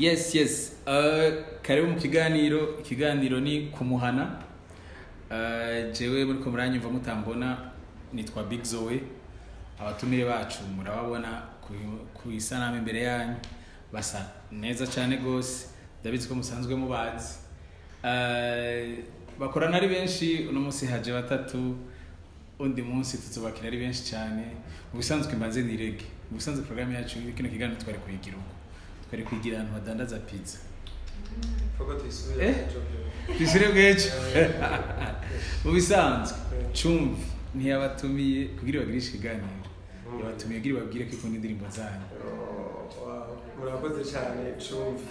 Yes. Karibu mu ikiganiro ni kumuhana. Jewe muri ko muranyumva mutambona nitwa Big Zoe. Abatumire bacu murababona ku isanamu imbere yanyu basa neza cyane gose. Ndabizi ko musanzwe mubazi. Bakorana ari benshi uno munsi haje batatu. Undi munsi tuzubakira ari benshi cyane. Ubusanzwe imbaze nirege. Ubusanzwe programme yacu kino kiganiro twari kuyigira uko. Twari kwigira ahantu badandaza pizza. Fogo twisubira Tisire bweje. Ubisanzwe Chumvi ni yabatumiye kugira bagirisha ikiganiro. Yabatumiye kugira babwire ko ikunda indirimbo zanyu. Murakoze cyane Chumvi.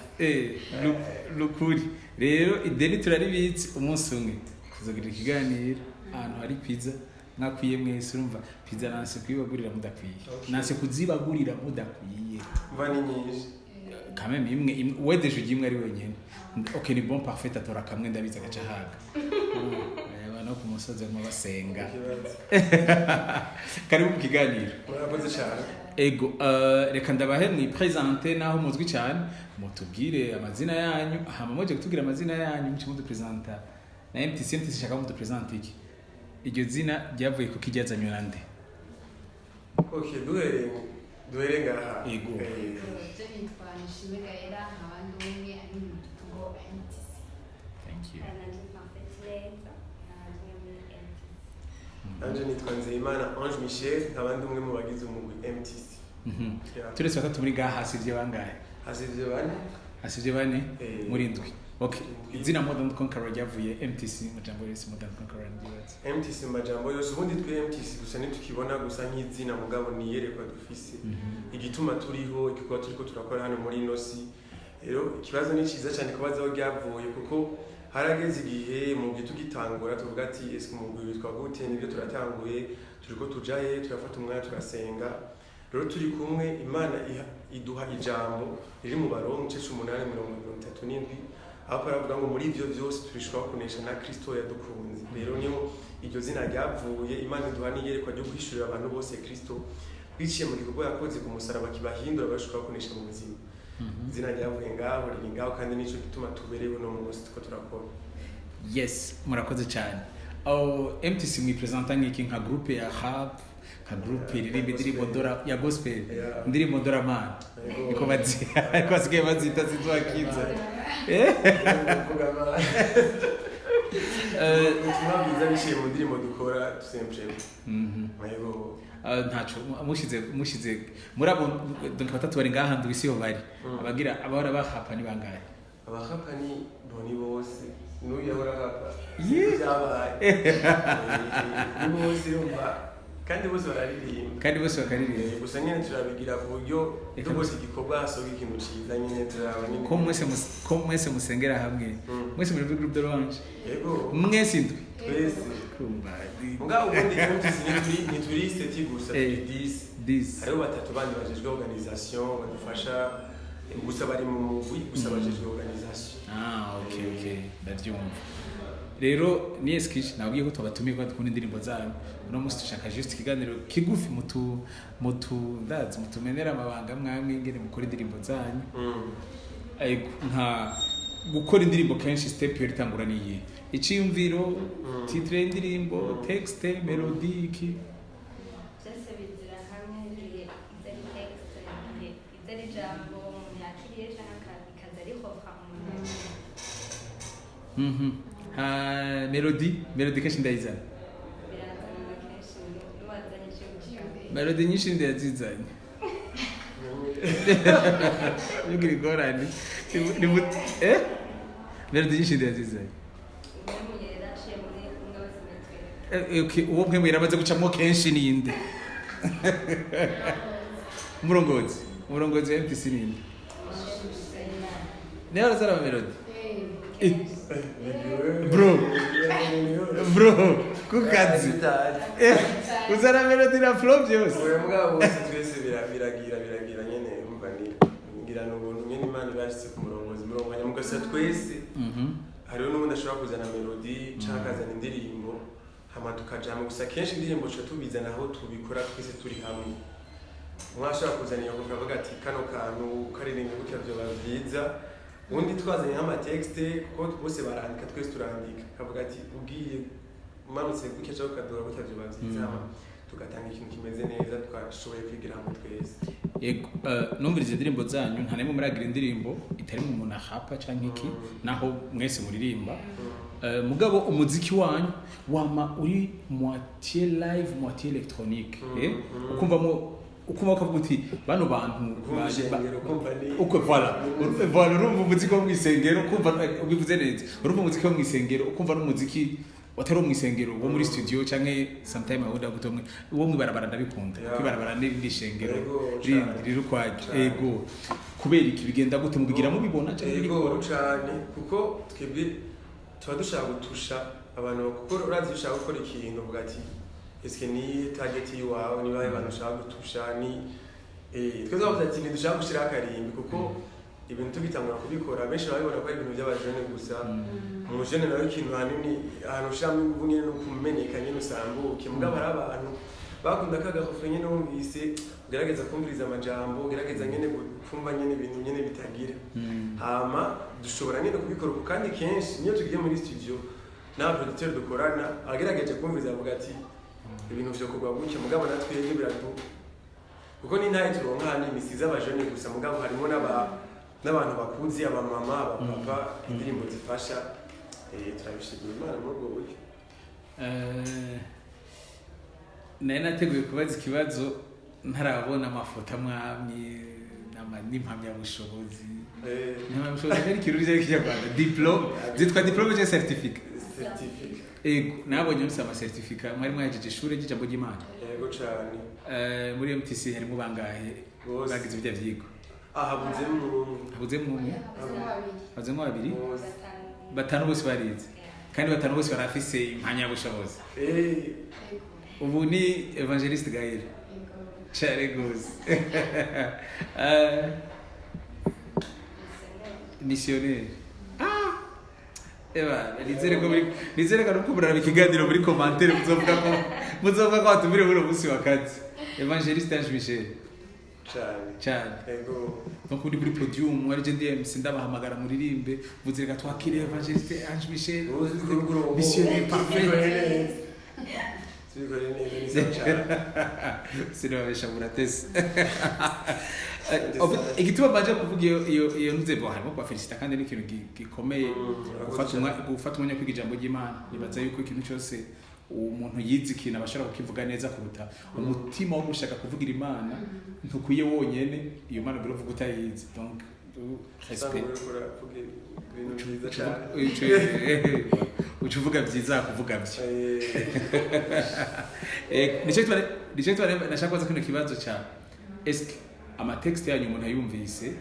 Lukuri. Rero ideni turaribitse umunsi umwe. Kuzagira ikiganiro ahantu hari pizza. Nakwiye mwese urumva pizza nanse kwibagurira mudakwiye. Nanse kuzibagurira mudakwiye. Mva ni nyinshi. Quand même imwe wedeje ugimwe ari wenyene. Okay, ni bon parfait atora kamwe ndabiza gaca haga. Bano ku musozi mu basenga. Karibu mu kiganiro. Murakoze cyane. Ego reka ndabahe mu presenter naho muzwi cyane mutubwire amazina yanyu hama moje kutubwira amazina yanyu muce mu presenter na MTC shaka mu presenter iki iryo zina ryavuye ku kijyazanywe nande. Okay, duhere ngaha. Ego. Thank you. Anje nitwa Nzeyimana Ange Michel nkabandi umwe mu bagize umugwi MTC. Turetse batatu muri gaha hasivye bangahe? Hasivye bane muri ndwi. Okay. Izina Modern Conqueror ryavuye MTC majambo yose Modern Conqueror ndibaza. MTC majambo yose ubundi twe MTC gusa nitukibona gusa nk'izina mugabo niyerekwa dufise. Igituma turiho igikora turiko turakora hano muri Inosi. Rero ikibazo ni ciza cyane kubaza aho ryavuye kuko harageze igihe mu gihe tugitangura tuvuga ati ese umugwi witwa gute nibyo turatanguye turiko tujaye turafata umwanya turasenga. Rero turi kumwe Imana iduha ijambo riri mu Baroma 8:37 aho paravuga ngo muri ivyo byose turishobora kunesha na Kristo yadukunze. Rero niho iryo zina ryavuye Imana iduha niyerekwa ryo kwishurira abantu bose Kristo biciye mu gikorwa yakoze ku musaraba kibahindura bashobora kunesha mu buzima. Zina ryavuye ngaho riri ngaho kandi nico gituma tuberewe no munsi tuko turakora. Yes, murakoze cyane. MTC mwi presenter nk'iki nka groupe ya rap, nka groupe ririmbira indirimbo dora ya gospel, indirimbo dora man. Iko bazi, ko asigaye bazita zitwa kiza. Mvuga ma. Tunabiza biciye mu ndirimbo dukora tusemple. Mayego ntaco mushize murabo donc batatu bari ngaha ndubisiho bari abagira abahora bahapa ni bangahe abahapa ni boni bose n'uyu yahora hapa yabaye ni bose umva kandi bose bakaririmba gusa nyene turabigira ku buryo dukose igikorwa hasohoka ikintu ciza nyene turaba nyene ko mwese musengera hamwe mwese muri groupe de louange yego mwese indwi twese Mugabo ubundi ni turiste gusa 10 hariho batatu bandi bajejwe organisation badufasha gusa bari mu mugwi gusa bajejwe organisation. Okay ndavyumva. Rero ni eskish nabwiye ko tubatumirwa dukunda indirimbo zanyu no musi tushaka just ikiganiro kigufi mutumenera amabanga mwamwe ngene mukora indirimbo zanyu. Nka gukora indirimbo kenshi step yo ritangura niye iciyumviro titre y'indirimbo texte melody iki byose bizira hamwe izari texte izari jambo yakiriye cyangwa kaza ariko melody kenshi ndayizana melody nyinshi ndazizanye yugiri gorani melody nyinshi ndazizanye. Okay, uwo mwe mwiramaze gucamwo kenshi ninde? Umurongozi MTC ninde? Niyo arazara melody. Bro, kukazi. Uzara melody na flow byose. Oya mugabo bose twese biragira nyene umva ngira no buntu nyene Imana bashitse ku murongozi mugasa twese. Hariho n'ubundi ashobora kuzana melody cyangwa kazana indirimbo hama tukajama gusa kenshi indirimbo cyo tubizana aho tubikora twese turi hamwe mwashaka kuzana iyo kuvuga ati kano kantu karirimba gutya byoba byiza ubundi twazanye nk'amatexte kuko bose barandika twese turandika kavuga ati ugiye umanutse gutya cyangwa ukadora gutya byoba byiza tugatanga ikintu kimeze neza twashoboye kwigira hamwe twese. Yego numviriza indirimbo zanyu nta nemwe muragira indirimbo itari mu umuntu ahapa canke iki naho mwese muririmba mugabo umuziki wanyu wama uri moitié live moitié électronique ukumva ukavuga uti bano bantu uko voilà urumva umuziki wo mwisengero ukumva ubivuze neza urumva umuziki wo mwisengero ukumva n'umuziki watari mu isengero wo muri studio canke sometime aho ndagutomwe wo mwibarabara ndabikunda kwibarabara n'ishengero riri kwaje ego kubera iki bigenda gute mubigira mubibona cyane ego cyane kuko twebwe tuba dushaka gutusha abantu kuko urazi ushaka gukora ikintu uvuga ati eske ni target yawe niba abantu ushaka gutusha ni twese bavuze ati dushaka gushira akarimbi kuko ibintu tugitangura kubikora benshi babibona ko ari ibintu by'abajene gusa umujene nawe ikintu hanini ahantu ushaka ingufu nyene no kumenyeka nyene usambuke mugabo hari abantu bakunda kagafufre nyene wumvise ugerageza kumviriza amajambo ugerageza nyene kumva nyene ibintu nyene bitagira hama dushobora nyene kubikora kandi kenshi niyo tugiye muri studio na producteur dukorana agerageje kumviriza avuga ati ibintu byo kugwa gutya mugabo natwe yege biratu kuko ni nayo turonka hanini siza abajene gusa mugabo harimo n'abantu bakuzi abamama abapapa indirimbo zifasha turabishimira Imana muri ubwo buryo. Nari nateguye kubaza ikibazo ntarabona amafoto amwamye n'impamyabushobozi impamyabushobozi ari ikintu cy'Ikinyarwanda diplome zitwa diplome cyangwa certificate ego nabonye nsaba certificate mwari mwajeje ishure ry'ijambo ry'Imana yego cyane muri MTC harimo bangahe bagize ibyo vyiko habuzemo babiri batanu bose barize kandi batanu bose barafise impamyabushobozi ubu ni Evangeliste Gaël cyane gose missionnaire nizere ko nuko ikiganiro muri commentaire muzovuga ko watumire muri umunsi wa kati Evangeliste Ange Michel cyane ego donc uri kuri podium wari je MC ndabahamagara muririmbe vuze reka twakire Evangeliste Ange Michel missionnaire parfait sinabesha muratese igituma baje kuvuga iyo ntuze bo harimo kwa felicita kandi ni ikintu gikomeye gufata umwanya kwiga ijambo ry'Imana nibaza yuko ikintu cyose umuntu yizi ikintu abashaka kukivuga neza kuruta umutima wo gushaka kuvugira Imana ntukwiye wonyene iyo Imana biruvuga utayizi donc respect ucuvuga byiza kuvuga byo nicyo twari nashaka kubaza kino kibazo cya eske amatext yanyu umuntu ayumvise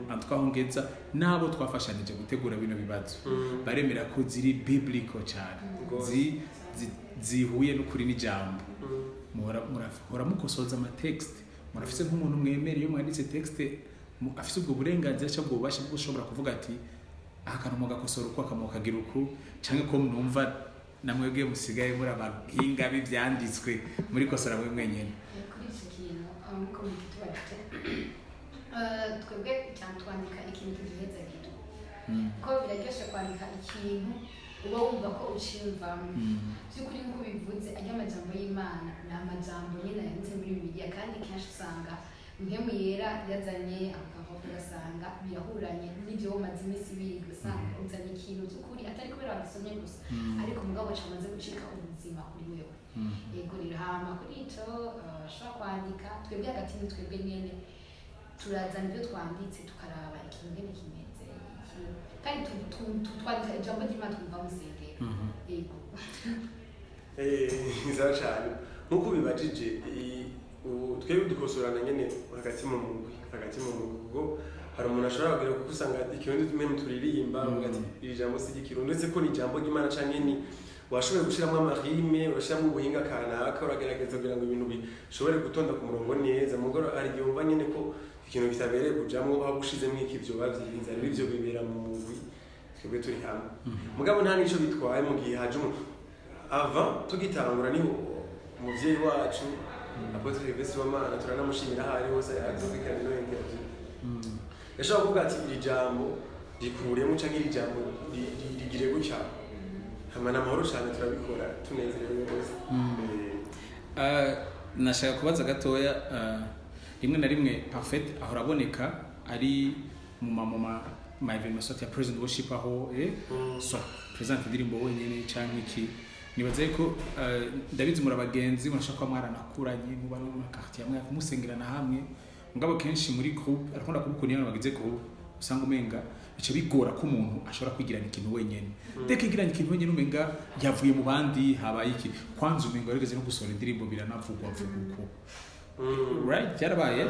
antwahongeza nabo twafashanije gutegura bino bibazo baremera ko ziri biblical cyane zihuye n'ukuri n'ijambo muhora mukosoza amatext murafise nk'umuntu mwemere iyo mwanditse text afise ubwo burenganzira cyangwa ububasha bwo gushobora kuvuga ati akantu mugakosora uko akamukagira uko cyangwa ko mwumva namwebwe musigaye muri abahinga b'ivyanditswe muri kosora mwe mwenyene kuri iki kintu ko mukitubajije twebwe cyane twandika ikintu giheza gito ko biraryoshe kwandika ikintu uba wumva ko uciyumvamo by'ukuri nk'uko bivuze ari amajambo y'Imana ni amajambo nyine yanditse muri Bibiliya kandi kenshi usanga impemu yera yazanye akavuga ugasanga birahuranye n'ibyo wamaze iminsi biga usanga uzanye ikintu by'ukuri atari kubera wagisomye gusa ariko mugabo cyamaze gucika ubuzima kuri wewe yego rero hama kuri ico ashobora kwandika twebwe hagati ni twebwe nyene turazana ibyo twanditse tukaraba ikintu ngene kimeze kandi twandika ijambo ry'Imana twumva musengera yego nziza cyane nk'uko bibajije twebwe dukosorana nyene hagati mu mugwi kuko hari umuntu ashobora kugira kuko usanga ikirundi tumwe turirimba ati iri jambo si ikirundi ndetse ko ni ijambo ry'Imana canke ni washoboye gushiramo amarime urashiramo ubuhinga kanaka uragerageza kugira ngo ibintu bishobore gutonda ku murongo neza mugoro ari yumva nyene ko ikintu kitabereye kujamwo aho gushizemo ikivyo bavyirinza ari byo bibera mu mugwi twebwe turi hamwe mugabo nta nico bitwaye mu gihe haje ava tugitangura ni umuvyeyi wacu Apotre Sylvestre Uwamana turanamushimira aho ari hose azumvikana no interview yashobora kuvuga ati iri jambo rikuremo canke iri jambo rigire gutya hamana amahoro cyane turabikora tunezerewe rwose. Nashaka kubaza gatoya rimwe na rimwe Parfait aho uraboneka ari mu ma evenement ya President Worship aho so present indirimbo wenyene canke iki nibaze ko David murabagenzi murashaka mwaranakuranye mu bano mu quartier amwe musengerana hamwe mugabo kenshi muri group arakunda kubukuniye bagize group usanga umenga bice bigora ko umuntu ashobora kwigirana ikintu wenyene tekigirana ikintu wenyene umenga yavuye mu bandi habaye iki kwanza umenga yarigeze no gusohora indirimbo biranavugwa vuguko right cyarabaye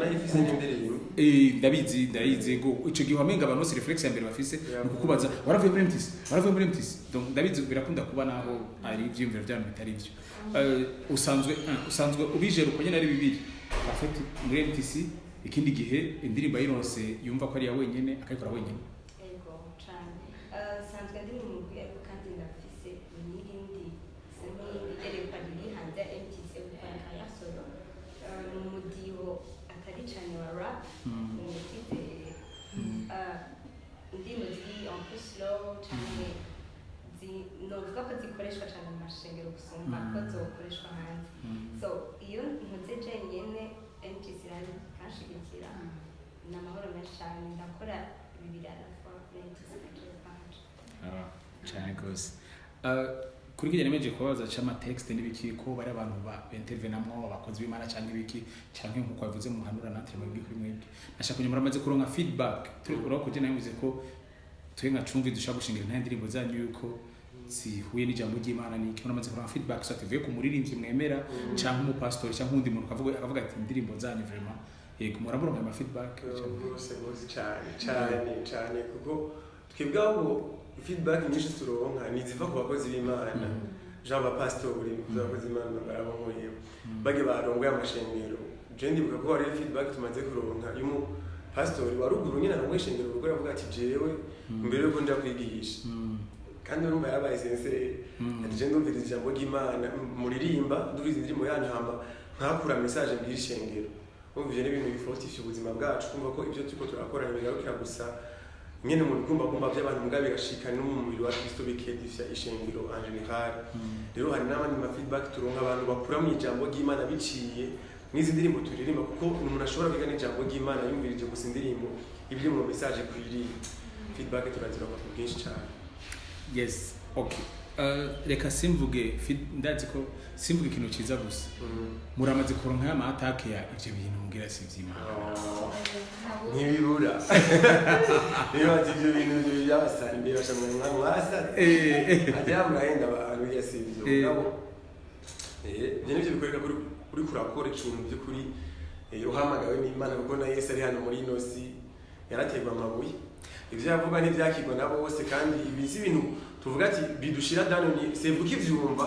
ndabizi go ico gihe wamenga abantu bose reflex ya mbere bafise nukukubaza waravuye muri MTC donc ndabizi birakunda kuba naho ari ivyumviro byanyu bitari byo usanzwe ubijero ko nyene ari bibiri afite muri MTC ikindi gihe indirimbo yironse yumva ko ari ya wenyene akayikora wenyene ego cyane sanzwe ndi mu rwego kandi ndafise n'irindi yerekwa riri hanze ya MTC ukora ya solo mu mudiho atari cyane wa rap mu mutizere indirimbo ziri en plus slow cyane novuga ko zikoreshwa cyane mu mashengero gusumba ko zokoreshwa hanze so iyo nkoze jenyene MTC rani kashigikira n'amahoro menshi cyane ndakora bibiri arafa MTC cyane gose kuri kijyanye n'emeje kubaza cyama text n'ibiki ko bari abantu ba intervenamwo abakozi b'Imana cyangwa ibiki cyangwa nkuko yavuze mu hanura natwe mu bwiko mwebwe nashaka kunyura amaze kuronka feedback turi kujye nayivuze ko twe nka cumvi dushaka gushingira nta ndirimbo zanyu yuko zihuye n'ijambo ry'Imana ni kiba namaze kuronka feedback so tuvuye ku muririmbyi mwemera cyangwa mu pastor cyangwa undi muntu akavuga ati indirimbo zanyu vraiment yego muramuronka ama feedback cyane kuko twebwaho feedback nyinshi turonka niziva ku bakozi b'Imana Jean Bapastori abakozi b'Imana barabamuye bage barongoye amashengero je ndibuka ko hari feedback tumaze kuronka yumu pastori waruguru nyina arongoye ishengero kuko yavuga ati jewe mbere yuko nja kwigisha kandi urumva yarabaye sincere ati je ndumvira ijambo ry'Imana muririmba nduriza indirimbo yanyu hama nkakura message bw'ishengero umvije n'ibintu bifortifye ubuzima bwacu kumva ko ibyo turiko turakora bigarukira gusa nyene mu kumba by'abantu mugabe gashika no mu mubiri wa Kristo bikedifya ishengero en general rero hari n'abandi ma feedback turonka abantu bakura mu ijambo ry'Imana biciye n'izi ndirimbo turirimba kuko umuntu ashobora kwiga n'ijambo ry'Imana yumvirije gusa indirimbo ibiri mu message kwiri feedback turazironka ku bwinshi cyane. Yes, okay. Reka simvuge ndazi ko simvuge ikintu ciza gusa muramaze kuronka ama attack ya ivyo bintu mugira si vy'Imana ntibibura niba ivyo bintu byabasande bashamwe mwasa ajya murahenda abantu yasivyo ngabo nivyo bikoreka kuri kurakora ikintu byo kuri uhamagawe n'Imana kuko na Yesu ari hano muri inosi yarategwa amabuye ivyo yavuga n'ivyakirwa nabo bose kandi ibizi ibintu tuvuga ati bidushira dano ni sevuka ivyumva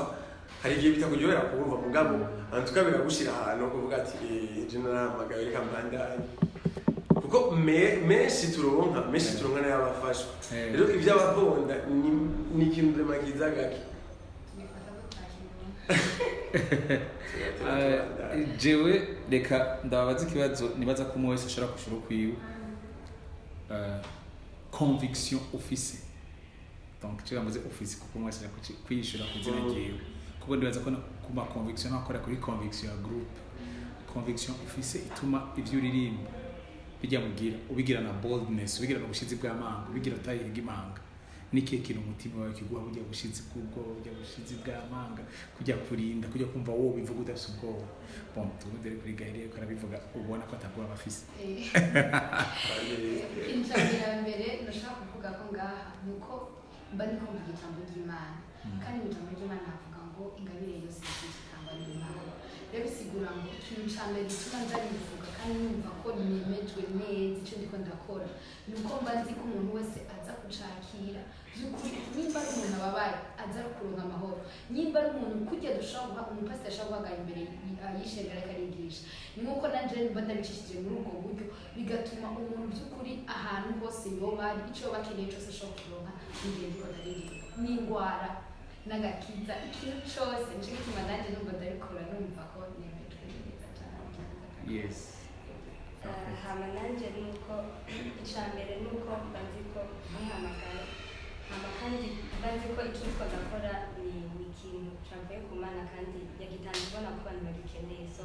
hari igihe bitakujyorera kumva mugabo antuka biragushira ahantu kuvuga ati je naramagawe reka mbandanye kuko menshi turonka n'abafashwa rero ivyo ababonda ni ikintu ndemagiza gake jewe reka ndababaza ikibazo nibaza ko umwe wese ashobora kushura kwiwe conviction office donc tu vas office kuko umwe wese kwishura kuzina giwe kuko ndibaza ko kuma conviction akora kuri conviction ya group conviction office ituma ivyo uririmba bijya mugira ubigira na boldness ubigira no bushizi bw'amanga ubigira tayiga imanga niki kintu umutima wawe kiguha ujya bushizi kubwo ujya bushizi bw'amanga kujya kurinda kujya kumva wowe bivuga udafite ubwoba bon tumudere kuri gaire ko arabivuga ubona ko atagwa bafise injira mbere ndashaka kuvuga ko ngaha nuko mba ndi kumva ijambo ry'Imana kandi ijambo ry'Imana avuga ngo ingabire yose itangwa n'Imana rero bisigura ngo ikintu cya mbere gituma nzarivuga kandi numva ko nemejwe neza icyo ndiko ndakora nuko mba nzi ko umuntu wese aza kucakira by'ukuri nimba ari umuntu ababaye aza kuronka amahoro nimba ari umuntu kujya dushobora guha umupasiteri ashobora guhagarara imbere y'ishengero ariko arigisha ni nk'uko nanje mba ndabicishije muri ubwo buryo bigatuma umuntu by'ukuri ahantu hose yoba ari icyo bakeneye cyose ashobora kuronka igihe ndiko ndaririmba n'indwara n'agakiza ikintu cyose nicyo gituma nanjye numva ndabikora numva ko nemejwe neza yes hama nanje nuko icambere nuko bazi ko ntihamagaye hama kandi bazi ko ico uriko ndakora ni ikintu cavuye ku Mana kandi yagitanze ubona ko abantu bagikeneye so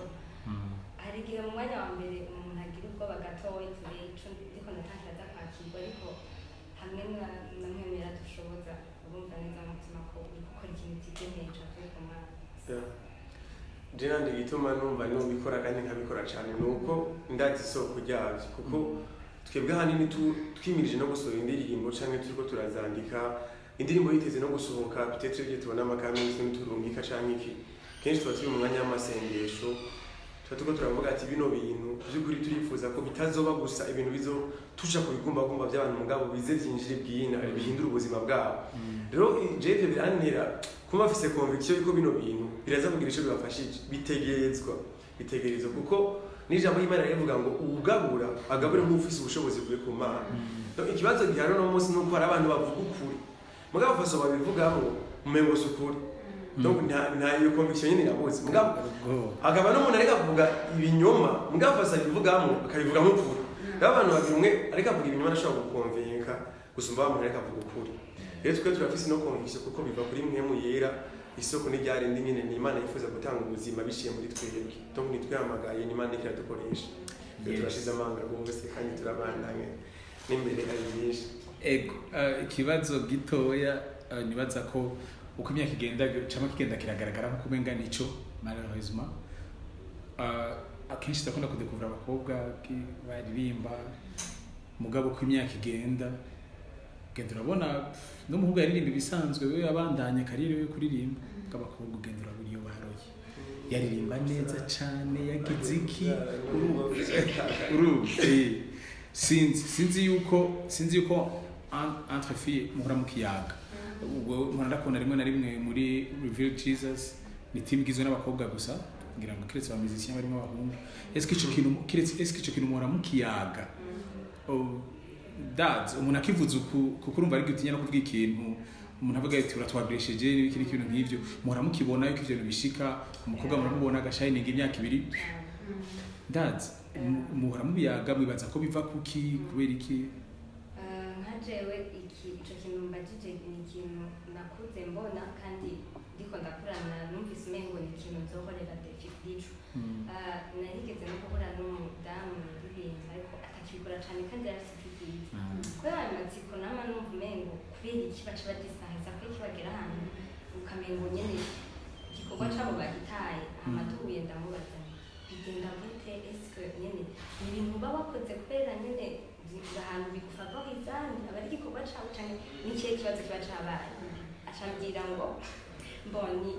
hari igihe mu mwanya wa mbere umuntu agira ubwoba gatoya igihe ico ndiko ndatangira aza kwakirwa ariko hamwe na mwemera dushoboza urumva neza umutima ko gukora ikintu kigeneye cavuye ku Mana Jena ndi gituma numva nubikora kandi nkabikora cyane nuko ndazi isoko ryavyo kuko twebwe hanini twimirije no gusohora indirimbo canke turiko turazandika indirimbo yiteze no gusohoka bitetse byo tubona amakamera turungika canke iki kenshi tuba turi mu mwanya w'amasengesho tuba turavuga ati bino bintu by'ukuri turifuza ko bitazoba gusa ibintu bizo tuca ku bigumbagumba by'abantu mugabo bize byinjire bwina bihindura ubuzima bwabo rero jeje birantera kuba afise conviction yuko bino bintu biraza kugira ico bibafashije bitegerezwa kuko n'ijambo y'Imana rivuga ngo ugabura agabure nk'ufise ubushobozi bwe ku Mana ikibazo gihari no munsi nuko hari abantu bavuga ukuri mugabo faso babivugamo umengo sukuri donc nta iyo conviction nyine yabuze mugabo agaba no umuntu ariko avuga ibinyoma mugabo faso abivugamo akabivuga nk'ukuri abantu babimwe ariko avuga ibinyoma nashobora gukonvenka gusumba abantu ariko avuga ukuri rero twe turafise no conviction kuko biva kuri mwe mu yera isoko ni ryari ndi nyine ni Imana yifuza gutanga ubuzima bishiye muri twebwe donc ni twahamagaye ni Imana ikiradukoresha turashize amanga rwose kandi turabandanye n'imbere ari byinshi ego ikibazo gitoya nibaza ko uko imyaka igenda cyangwa kigenda kiragaragara nko kumenga nico malheureusement akenshi ndakunda kudekuvura abakobwa baririmba mugabo ko imyaka igenda urabona n'umuhungu yaririmba ibisanzwe we abandanya karire we kuririmba abakobwa ugendera buriyo baroye yaririmba neza cyane yagize iki sinzi yuko entre filles muhora mukiyaga ubwo murakunda rimwe na rimwe muri Reveal Jesus ni team igizwe n'abakobwa gusa ngira ngo kiretse ba musiciens barimo abahungu est-ce que ico kintu muhora mukiyaga dads umuntu akivuze kuko urumva ari gutinya no kuvuga ikintu umuntu avuga ati uratwagresheje n'ibiki n'ibintu nk'ivyo muhora mukibona yuko ivyo bishika umukobwa muramubona agashining imyaka 2 dads muhora mubiyaga mwibaza ko biva kuki kubera iki nkajewe ico kintu mbajije ni ikintu nakuze mbona kandi ndiko ndakurana numvise umengo ni ikintu nzokorera definition narigeze no guhura n'umudamu yaririmba ariko atakibikora cyane kandi yarafite kubera ayo matsiko nama numva umengo kubera iki baca badisangiza ko kibagera ahantu ukamengo nyene igikorwa cabo bagitaye amaduhuye ndamubaza bigenda gute eske nyene ni ibintu baba bakoze kubera nyene ahantu bigufavoriza aba ari igikorwa cabo canke n'ikihe kibazo kiba cabaye acambwira ngo mboni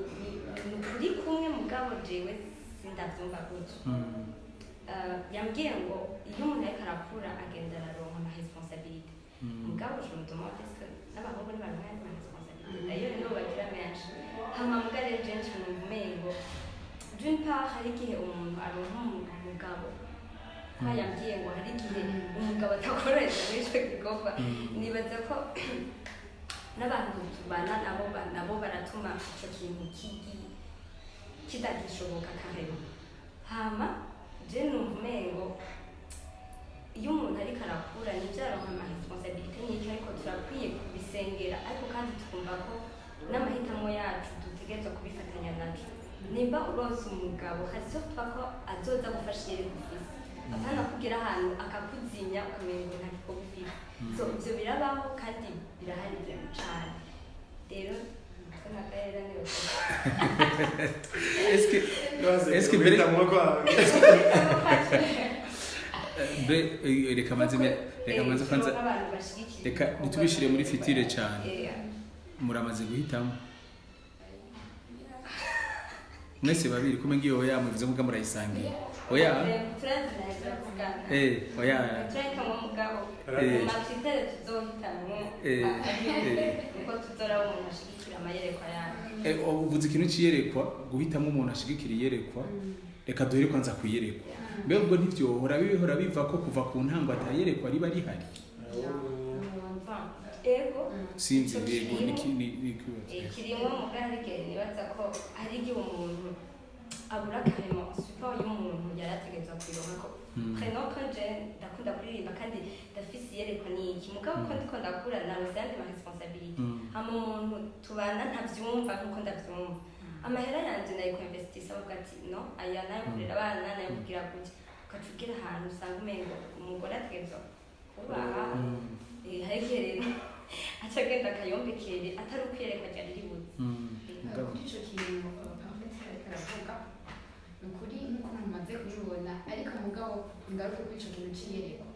ni ukuri kumwe mugabo jewe sindavyumva gutyo yambwiye ngo iyo umuntu ariko arakura agenda araronka ama responsabilité mugabo je me demande est-ce que n'abahungu ntibaronka ama responsabilité d'ailleurs nibo bagira menshi hama mugabo rero jewe numva umengo d'une part hari igihe umuntu aronka umugabo yambwiye ngo hari igihe umugabo atakoresha n'ico gikorwa nibaza ko n'abantu tubana nabo baratuma ico kintu kidagishoboka karema hama je numva umengo iyo umuntu ariko arakura nivyaronka ama responsabilité n'iki ariko turakwiye kubisengera ariko kandi tukumva ko n'amahitamo yacu dutegerezwa kubifatanya naco nimba uronse umugabo hasi ko azoza gufasha yere gufisa apana kugira ahantu akakuzinya ukamengo nta gikorwa ufite so ivyo birabaho kandi birahari vyane cane rero est-ce que reka manze kwanza reka nitubishire muri fitire cyane muramaze guhitamo mwese babiri kumwe ngiyo oya muvuze muga murayisangiye oya oya tureka mu mugabo mafitere tuzohitamwe uko tuzora umuntu ashigikira amayerekwa yawe uvuze ikintu ciyerekwa guhitamo umuntu ashigikira iyerekwa reka duhere kwanza kuyerekwa mbere ubwo ntivyohora biva ko kuva ku ntango atayerekwa riba rihari ego sinzi yego kirimo mugari nibaza ko hari igihe umuntu abura carrément support y'umuntu yarategereza kwironka ko prénom ko je ndakunda kuririmba kandi ndafise iyerekwa n'iki mugabo ko ndiko ndakura nawe sandi ma responsabilité hama umuntu tubana ntavyumva nkuko ndavyumva amahera yanje nayo investisa bavuga ati no aya nayo kurera abana nayo kugira gutya ukacugira ahantu usanga umengo umugore ategereza kubaha harekerera aca agenda akayombekere atari ukwiyerekwa ryari ribuze kuri ico kintu parfait ariko aravuga ni ukuri nk'uko mumaze kubibona ariko mugabo ngaruke kuri ico kintu c'iyerekwa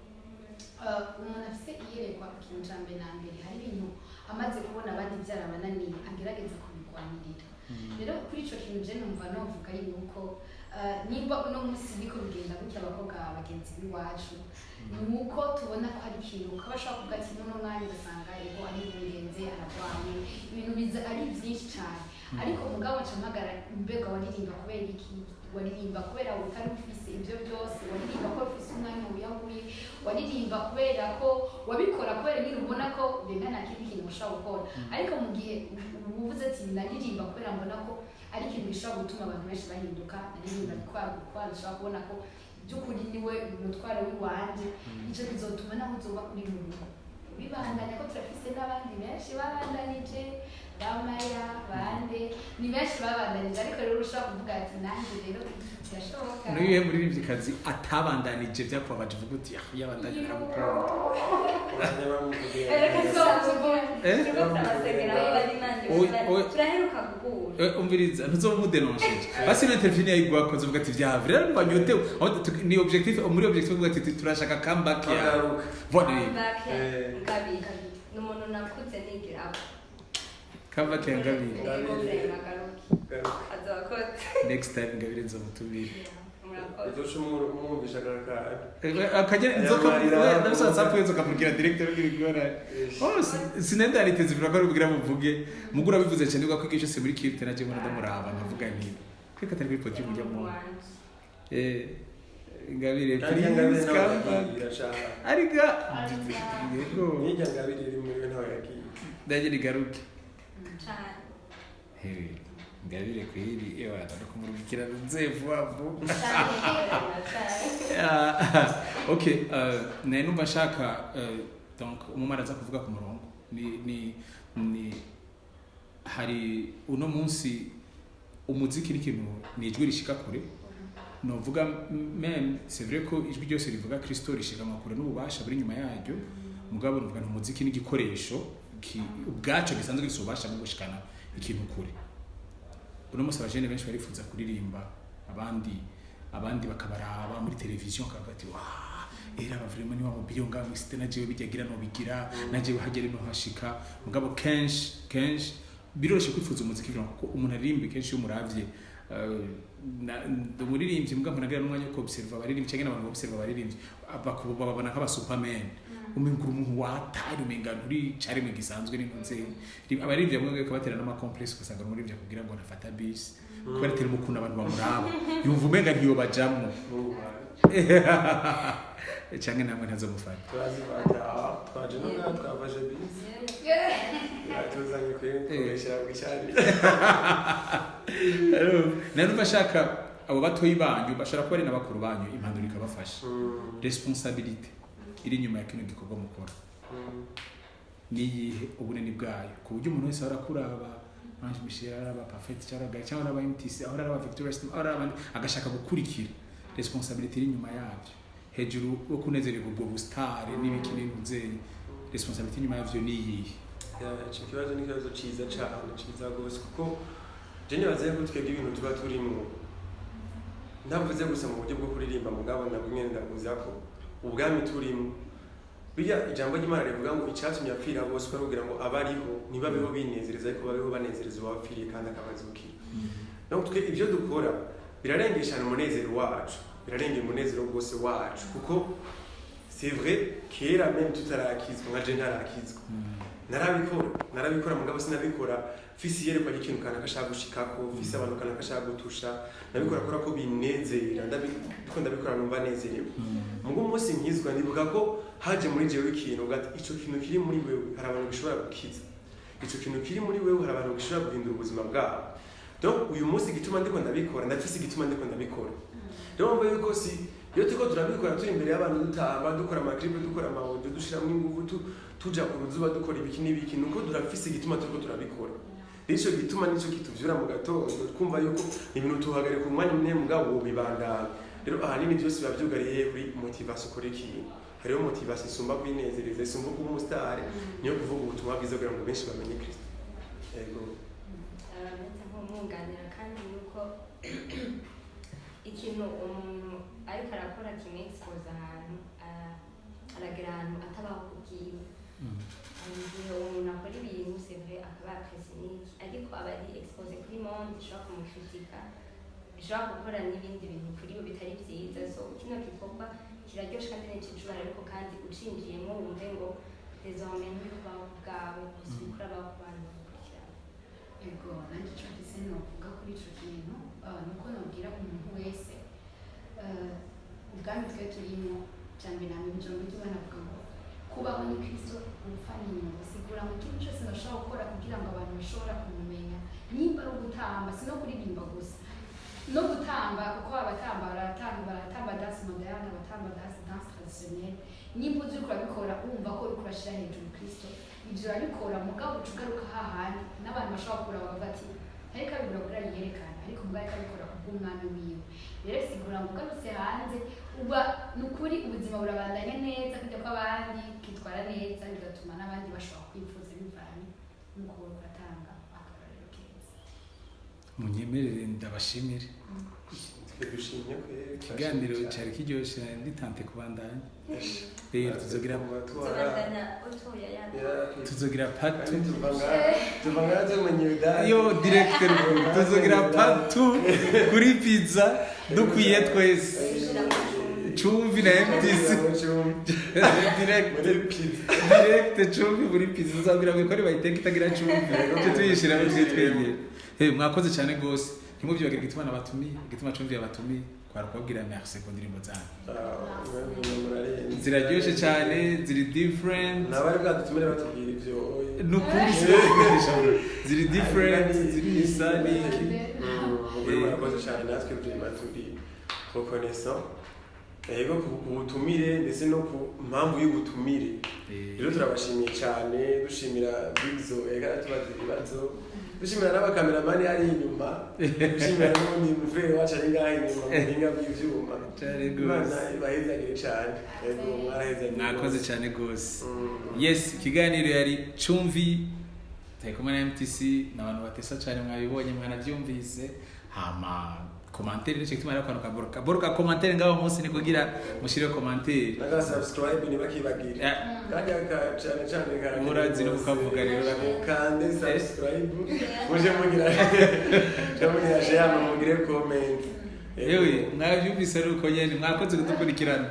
umuntu afise iyerekwa ikintu ca mbere na mbere hari ibintu amaze kubona abandi vyarabananiye agerageza kubigwanirira rero kuri ico kintu je numva novuga yuko nimba uno munsi niko bigenda gutya abakobwa bagenzi b'iwacu ni uko tubona ko hari ikintu ukaba ashobora kuvuga ati n'uno mwanya ugasanga yego ari ingenzi ararwaye ibintu biza ari byinshi cyane ariko mugabo ncamagara mbega waririmba kubera iki waririmba kubera utari ufise ibyo byose waririmba ko ufise umwanya wiyahuye waririmba kubera ko wabikora kubera nyine ubona ko benga nta kindi kintu ushobora gukora ariko mu gihe uvuze ati naririmba kubera mbona ko ari ikintu gishobora gutuma abantu benshi bahinduka naririmba kwa ushobora kubona ko by'ukuri niwe umutwaro w'iwanje icyo bizotuma naho uzoba uri mu rugo bibandanya ko turafise n'abandi benshi babandanije bamaya bande ni benshi babandanije ariko rero ushobora kuvuga ati nanjye rero birashoboka niwe muririmbyikazi atabandanije byakubabaje uvuga uti yabandanije aramukunda turaheruka guhura umviriza ntuzomudenonshije basi no interview yayigwa ko uvuga ati vya vrai rero banyotewe ni objectif muri objectif uvuga ati turashaka comeback ya voilà ngabi n'umuntu nakuze nigira comeback ya ngabi azokoze next time ngabire nzomutubira akagera inzoka ndabishatse apfuye inzoka kubwira director w'ibigora sinenda ariteze vuga ko rubwira muvuge mugura bivuze cyane ko kwigisha se muri kipe naje mbona ndamuraba nkavuga nti kweka tari kuri podium ujya mu ngabire please ariga yego nijya ngabire iri muri ntawe yagiye ndaje rigaruke cyane hewe ngabire kwiri ewa ndakumurukira nzevu avu okay naye numva shaka donc umumara za kuvuga ku murongo ni hari uno munsi umuziki n'ikintu nijwi rishika kure novuga même c'est vrai ko ijwi ryose rivuga Kristo rishika makure n'ububasha buri nyuma yaryo mugabo nuvuga umuziki n'igikoresho ubwaco gisanzwe gisobasha mu gushikana ikintu kure uno munsi abajene benshi barifuza kuririmba abandi bakabaraba muri televiziyo kavuga ati era vraiment ni wabo biyo ngaho site najewe bijyagira no bigira najewe hagere no hashika mugabo kenshi biroshe kwifuza umuziki kuko umuntu aririmba kenshi umuravye umuririmbyi mugabo nagira n'umwanya ko observa abaririmbyi cyangwa abantu observa abaririmbyi babona nk'aba superman umenga umuntu watari umenga nturi cari mu gisanzwe n'inkonze abaririmbyi bamwe babatera n'ama complex ugasanga umuririmbyi kugira ngo nafata bisi kubera teri mukunda abantu bamuraba yumva umenga ntiyo bajamwe cyangwa namwe ntazomufata twaje no twabaje bisi tuzanye kwesha bwishari nari bashaka abo batoyi banyu bashaka ko ari n'abakuru banyu impanduro ikabafasha responsabilité iri nyuma ya kino gikorwa mukora niyihe ubunini bwayo ku buryo umuntu wese arakuraba Ange Michel araba Parfait cyangwa araba MTC aho araba Victoria System aho araba agashaka gukurikira responsabilité iri nyuma yabyo hejuru wo kunezererwa ubwo star n'ibiki n'inzeye responsabilité nyuma yavyo niyihe icyo kibazo ni ikibazo cyiza cyane cyiza rwose kuko jene bazaye ko twebwe ibintu tuba turimo ntavuze gusa mu buryo bwo kuririmba mugabo nabwo nyene ndavuza ko ubwami turimo bijya ijambo ry'Imana rivuga ngo icyatumye apfira bose kugira ngo abariho nibabeho binezereza ariko babeho banezereza abapfiriye kandi akabazukira no twe ibyo dukora birarengeshana umunezero wacu birarengera umunezero rwose wacu kuko c'est vrai kera même tutarakizwa nka je ntarakizwa narabikora mugabo sinabikora fisi yerekwa ikintu kana kashaka gushikako fisi abantu kana kashaka gutusha nabikora kora ko binezera ndabikora numva nezerewe mugo umunsi nkizwa ndibuka ko haje muri jewe ikintu gati ico kintu kiri muri wewe hari abantu bishobora gukiza ico kintu kiri muri wewe hari abantu bishobora guhindura ubuzima bwabo donc uyu munsi igituma ndiko ndabikora ndafise igituma ndiko ndabikora rero mvuye yuko si iyo turiko turabikora turi imbere y'abantu dutamba dukora amaclipe dukora amaudio dushiramo ingufu tuja ku ruzuba dukora ibiki n'ibiki nuko turafise igituma turiko turabikora ico gituma nico kituvyura mu gatondo twumva yuko ibintu tuhagarika umwanya umwe mugabo bibandana rero ahanini byose bavyugariye kuri motivation kuri ikintu hariho motivation isumba kwinezereza isumba kuba umustar niyo kuvuga ubutumwa bwiza kugira ngo benshi bamenye Kristo yego ndetse nk'umwunganira kandi yuko ikintu umuntu ariko arakora kimwe expose ahantu aragera ahantu atabaho kubwiwe igihe umuntu akora ibintu sevre akaba pessimistic ariko aba ari expose kuri monde ishobora kumukritika ishobora gukora n'ibindi bintu kuri bo bitari byiza so kino gikorwa kiraryoshe kandi n'icicura ariko kandi ucinjiyemo wumve ngo désormais nturi kubaho bwawe gusa uriko urabaho ku bantu bagukurikirana yego nanjye icyo mfise novuga kuri ico kintu nuko nobwira umuntu wese ubwami twe turimo cyane namwe ijambo ry'Imana avuga ngo kubaho ni Kristo urupfa ni inyuma bisigura ngo ikintu cyose nashobora gukora kugira ngo abantu bashobora kumumenya nimba ari ugutamba si no kuririmba gusa no gutamba kuko abatamba baratamba danse moderne abatamba danse traditionnelle nimba uzi uriko urabikora wumva ko uriko urashira hejuru Kristo ivyo urabikora mugabo ugaruka hahandi n'abantu bashobora kura bakavuga ati ariko abibura kuri yerekana ariko mugabo ariko abikora kubw'umwami wiwe rero sigura ngo ugarutse hanze uba nukuri ubuzima burabandanya neza kujya kw'abandi kitwara neza bigatuma n'abandi bashobora kwifuza bivanye n'uko uratanga akarorero keza munyemerere ndabashimire dushimye ikiganiro cyari kiryoshye nditante kubandanya rero tuzogira part 2 tuvanga tumenye bidari yo directeur tuzogira part 2 kuri pizza dukwiye twese chumvi na MTC direct chumvi muri pizza uzagira ngo kore bayiteka itagira chumvi cyo tuyishira mu twegeye mwakoze cyane gose ntimubyibagira igituma nabatumiye igituma chumvi yabatumiye kwara kubabwira merci ku ndirimbo zanyu ziraryoshe cyane ziri different nabari bwadutumire batubwira ivyo nukuri ziri different ziri isani murakoze cyane natwe turi reconnaissant yego kubutumire ndetse no ku mpamvu y'ubutumire rero turabashimiye cyane dushimira Bigzo ega tubaze ibibazo dushimira n'abakameramani ari inyuma dushimira n'undi mufrere wacu ari ngaho inyuma mu binga by'ivyuma Imana ibahezagire cyane yego mwarahezagire mwakoze cyane gose yes ikiganiro yari Chumvi tayikomana na MTC n'abantu batesa cyane mwabibonye mwanavyumvise hama commentaire n'icyo gituma rero kantu kaboroka commentaire ngaho munsi ni kugira mushire commentaire naga subscribe ni bakibagire kandi cyane cyane gara murazi no kukavuga rero kandi subscribe muje mugira share mugire comment yewe mwavyumvise ruko nyene mwakoze kudukurikirana